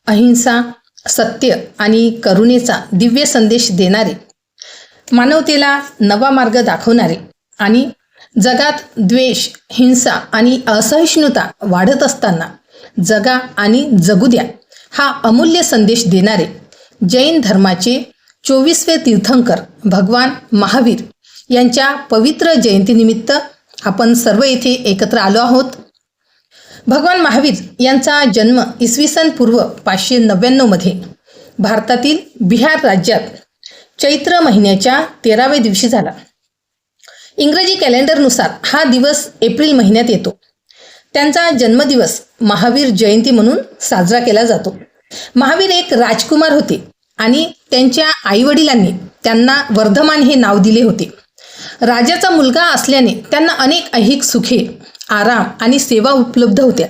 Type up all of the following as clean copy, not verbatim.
अहिंसा, सत्य आणि करुणेचा दिव्य संदेश देणारे, मानवतेला नवा मार्ग दाखवणारे आणि जगात द्वेष, हिंसा आणि असहिष्णुता वाढत असताना जगा आणि जगू द्या हा अमूल्य संदेश देणारे जैन धर्माचे 24वे तीर्थंकर भगवान महावीर यांच्या पवित्र जयंतीनिमित्त आपण सर्व येथे एकत्र आलो आहोत. भगवान महावीर यांचा जन्म इसवी पूर्व 599 भारतातील बिहार राज्यात चैत्र महिन्याच्या 13व्या दिवशी झाला. इंग्रजी कॅलेंडरनुसार हा दिवस एप्रिल महिन्यात येतो. त्यांचा जन्मदिवस महावीर जयंती म्हणून साजरा केला जातो. महावीर एक राजकुमार होते आणि त्यांच्या आईवडिलांनी त्यांना वर्धमान हे नाव दिले होते. राजाचा मुलगा असल्याने त्यांना अनेक ऐहिक सुखे, आराम आणि सेवा उपलब्ध होत्या.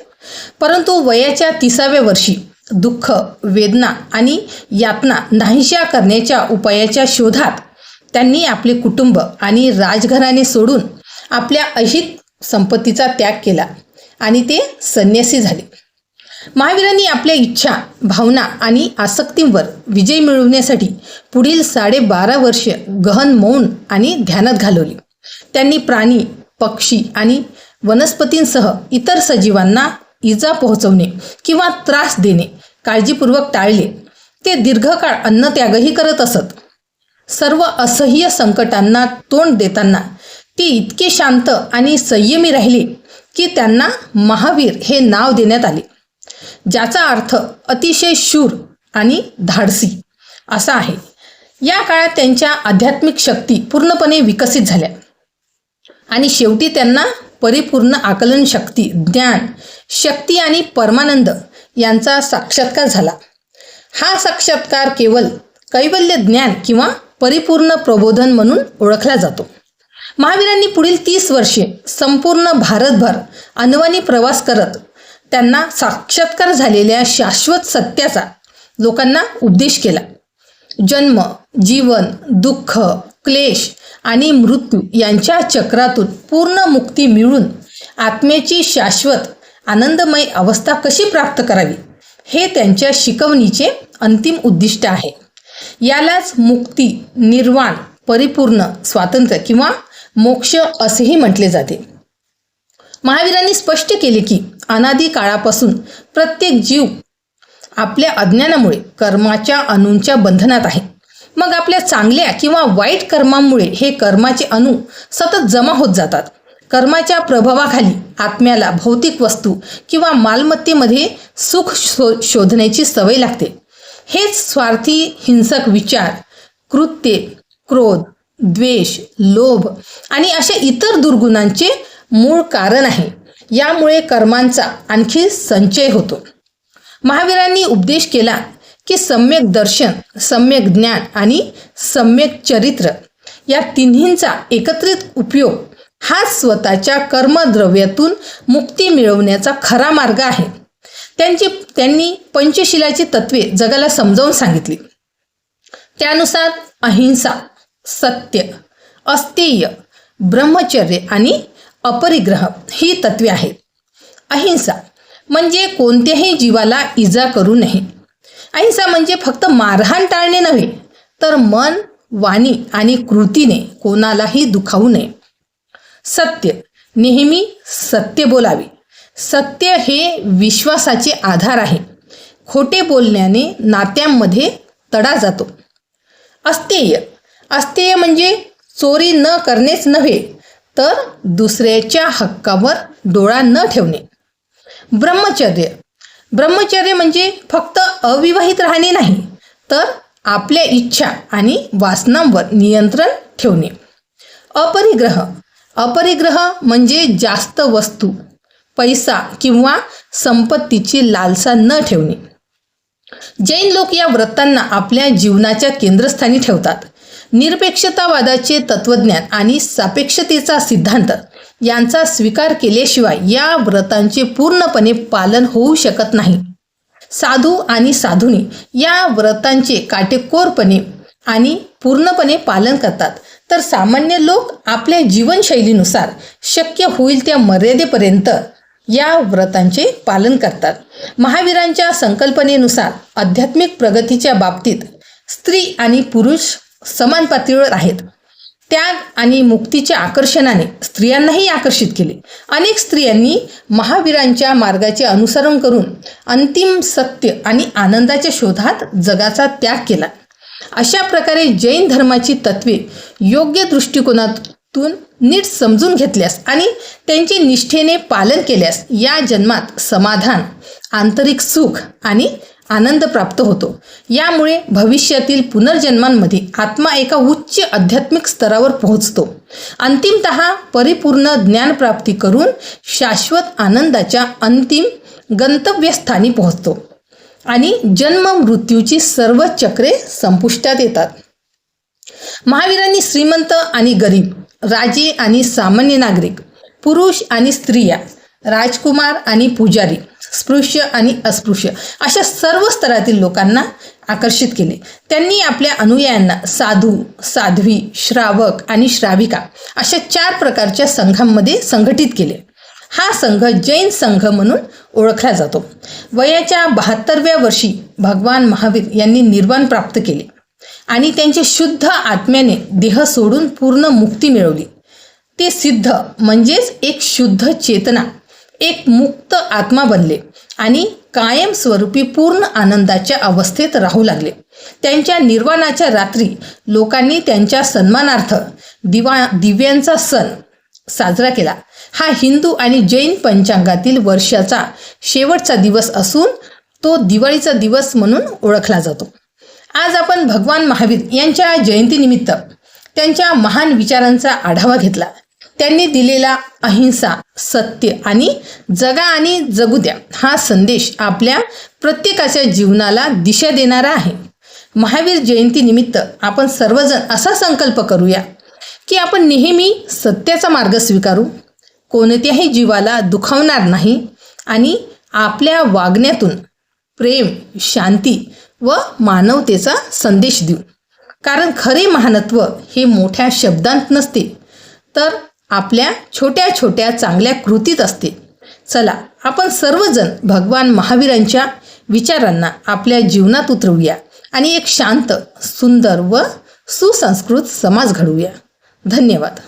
परंतु वयाच्या 30व्या वर्षी दुःख, वेदना आणि यातना नाहीशा करण्याच्या उपायाच्या शोधात त्यांनी आपले कुटुंब आणि राजघराणे सोडून आपल्या ऐहिक संपत्तीचा त्याग केला आणि ते संन्यासी झाले. महावीरांनी आपल्या इच्छा, भावना आणि आसक्तींवर विजय मिळवण्यासाठी पुढील 12.5 वर्षे गहन मौन आणि ध्यानात घालवली. त्यांनी प्राणी, पक्षी आणि वनस्पतींसह इतर सजीवांना इजा पोहोचवणे किंवा त्रास देणे काळजीपूर्वक टाळले. ते दीर्घकाळ अन्नत्यागही करत असत. सर्व असह्य संकटांना तोंड देताना ते इतके शांत आणि संयमी राहिले की त्यांना महावीर हे नाव देण्यात आले, ज्याचा अर्थ अतिशय शूर आणि धाडसी असा आहे. या काळात त्यांच्या आध्यात्मिक शक्ती पूर्णपणे विकसित झाल्या आणि शेवटी त्यांना परिपूर्ण आकलन शक्ती, ज्ञान शक्ती आणि परमानंद यांचा साक्षात्कार झाला. हा साक्षात्कार केवळ कैवल्य ज्ञान किंवा परिपूर्ण प्रबोधन म्हणून ओळखला जातो. महावीरांनी पुढील 30 वर्षे संपूर्ण भारतभर अनवाणी प्रवास करत त्यांना साक्षात्कार झालेल्या शाश्वत सत्याचा लोकांना उपदेश केला. जन्म, जीवन, दुःख, क्लेश आणि मृत्यू यांच्या चक्रातून पूर्ण मुक्ती मिळून आत्म्याची शाश्वत आनंदमय अवस्था कशी प्राप्त करावी हे त्यांच्या शिकवणीचे अंतिम उद्दिष्ट आहे. यालाच मुक्ती, निर्वाण, परिपूर्ण स्वातंत्र्य किंवा मोक्ष असेही म्हटले जाते. महावीरांनी स्पष्ट केले की अनादी काळापासून प्रत्येक जीव आपल्या अज्ञानामुळे कर्माच्या अणूंच्या बंधनात आहे. मग आपल्या चांगल्या किंवा वाईट कर्मांमुळे हे कर्माचे अणू सतत जमा होत जातात. कर्माच्या प्रभावाखाली आत्म्याला भौतिक वस्तू किंवा मालमत्तेमध्ये सुख शोधण्याची सवय लागते. हेच स्वार्थी हिंसक विचार, कृत्ये, क्रोध, द्वेष, लोभ आणि अशा इतर दुर्गुणांचे मूळ कारण आहे. यामुळे कर्मांचा आणखी संचय होतो. महावीरांनी उपदेश केला की सम्यक दर्शन, सम्यक ज्ञान आणि सम्यक चरित्र या तिन्हींचा एकत्रित उपयोग हाच स्वतःच्या कर्मद्रव्यातून मुक्ती मिळवण्याचा खरा मार्ग आहे. त्यांनी पंचशिलाची तत्वे जगाला समजावून सांगितली. त्यानुसार अहिंसा, सत्य, अस्तेय, ब्रह्मचर्य आणि अपरिग्रह ही तत्वे आहेत. अहिंसा म्हणजे कोणत्याही जीवाला इजा करू नये. अहिंसा म्हणजे फक्त मारहाण टाळणे नव्हे, तर मन, वाणी आणि कृतीने कोणालाही दुखावू नये. सत्य, नेहमी सत्य बोलावे. सत्य हे विश्वासाचे आधार आहे. खोटे बोलण्याने नात्यांमध्ये तडा जातो. अस्तेय, अस्तेय म्हणजे चोरी न करणेच नव्हे, तर दुसऱ्याच्या हक्कावर डोळा न ठेवणे. ब्रह्मचर्य, ब्रह्मचर्य म्हणजे फक्त अविवाहित राहणे नाही, तर आपल्या इच्छा आणि वासनांवर नियंत्रण ठेवणे. अपरिग्रह, अपरिग्रह म्हणजे जास्त वस्तू, पैसा किंवा संपत्तीची लालसा न ठेवणे. जैन लोक या व्रतांना आपल्या जीवनाच्या केंद्रस्थानी ठेवतात. निरपेक्षतावादाचे तत्वज्ञान आणि सापेक्षतेचा सिद्धांत यांचा स्वीकार केल्याशिवाय या व्रतांचे पूर्णपणे पालन होऊ शकत नाही. साधू आणि साधुनी या व्रतांचे काटेकोरपणे आणि पूर्णपणे पालन करतात, तर सामान्य लोक आपल्या जीवनशैलीनुसार शक्य होईल त्या मर्यादेपर्यंत या व्रतांचे पालन करतात. महावीरांच्या संकल्पनेनुसार आध्यात्मिक प्रगतीच्या बाबतीत स्त्री आणि पुरुष समान पातळीवर आहेत. त्याग आणि मुक्तीच्या आकर्षणाने स्त्रियांनाही आकर्षित केले. अनेक स्त्रियांनी महावीरांच्या मार्गाचे अनुसरण करून अंतिम सत्य आणि आनंदाच्या शोधात जगाचा त्याग केला. अशा प्रकारे जैन धर्माची तत्त्वे योग्य दृष्टिकोनातून नीट समजून घेतल्यास आणि त्यांचे निष्ठेने पालन केल्यास या जन्मात समाधान, आंतरिक सुख आणि आनंद प्राप्त होतो. यामुळे भविष्यातील पुनर्जन्मांमध्ये आत्मा एका उच्च आध्यात्मिक स्तरावर पोहोचतो. अंतिमतः परिपूर्ण ज्ञानप्राप्ती करून शाश्वत आनंदाच्या अंतिम गंतव्यस्थानी पोहोचतो आणि जन्म मृत्यूची सर्व चक्रे संपुष्टात येतात. महावीरांनी श्रीमंत आणि गरीब, राजे आणि सामान्य नागरिक, पुरुष आणि स्त्रिया, राजकुमार आणि पुजारी, स्पृश्य आणि अस्पृश्य अशा सर्व स्तरातील लोकांना आकर्षित केले. त्यांनी आपल्या अनुयायांना साधू, साध्वी, श्रावक आणि श्राविका अशा 4 प्रकारच्या संघांमध्ये संघटित केले. हा संघ जैन संघ म्हणून ओळखला जातो. वयाच्या 72व्या वर्षी भगवान महावीर यांनी निर्वाण प्राप्त केले आणि त्यांच्या शुद्ध आत्म्याने देह सोडून पूर्ण मुक्ती मिळवली. ते सिद्ध म्हणजेच एक शुद्ध चेतना, एक मुक्त आत्मा बनले आणि कायमस्वरूपी पूर्ण आनंदाच्या अवस्थेत राहू लागले. त्यांच्या निर्वाणाच्या रात्री लोकांनी त्यांच्या सन्मानार्थ दिव्यांचा सण साजरा केला. हा हिंदू आणि जैन पंचांगातील वर्षाचा शेवटचा दिवस असून तो दिवाळीचा दिवस म्हणून ओळखला जातो. आज आपण भगवान महावीर यांच्या जयंतीनिमित्त त्यांच्या महान विचारांचा आढावा घेतला. त्यांनी दिलेला अहिंसा, सत्य आणि जगा आणि जगू द्या हा संदेश आपल्या प्रत्येकाच्या जीवनाला दिशा देणारा आहे. महावीर जयंतीनिमित्त आपण सर्वजण असा संकल्प करूया की आपण नेहमी सत्याचा मार्ग स्वीकारू, कोणत्याही जीवाला दुखावणार नाही आणि आपल्या वागण्यातून प्रेम, शांती व मानवतेचा संदेश देऊ. कारण खरे महानत्व हे मोठ्या शब्दांत नसते, तर आपल्या छोट्या छोट्या चांगल्या कृतीत असते. चला आपण सर्वजण भगवान महावीरांच्या विचारांना आपल्या जीवनात उतरवूया आणि एक शांत, सुंदर व सुसंस्कृत समाज घडवूया. धन्यवाद.